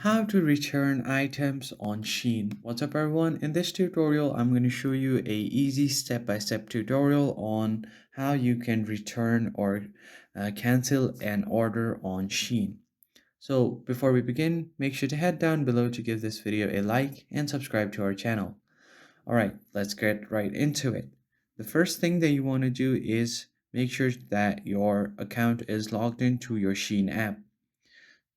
How to return items on Shein. What's up everyone? In this tutorial, I'm going to show you a easy step-by-step tutorial on how you can return or cancel an order on Shein. So before we begin, make sure to head down below to give this video a like and subscribe to our channel. Alright, let's get right into it. The first thing that you want to do is make sure that your account is logged into your Shein app.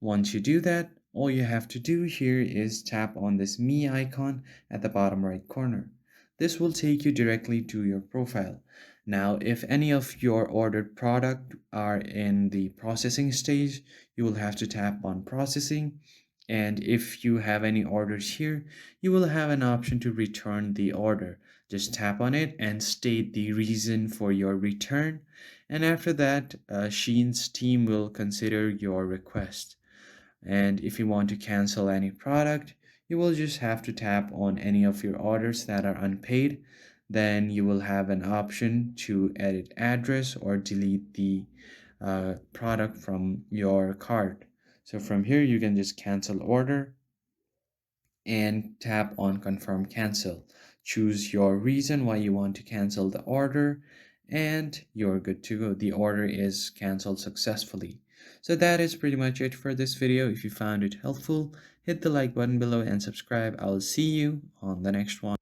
Once you do that, all you have to do here is tap on this me icon at the bottom right corner. This will take you directly to your profile. Now, if any of your ordered product are in the processing stage, you will have to tap on processing. And if you have any orders here, you will have an option to return the order. Just tap on it and state the reason for your return. And after that, Shein's team will consider your request. And if you want to cancel any product, you will just have to tap on any of your orders that are unpaid. Then you will have an option to edit address or delete the product from your cart. So from here, you can just cancel order and tap on confirm cancel. Choose your reason why you want to cancel the order and you're good to go. The order is canceled successfully. So that is pretty much it for this video. If you found it helpful, hit the like button below and subscribe. I'll see you on the next one.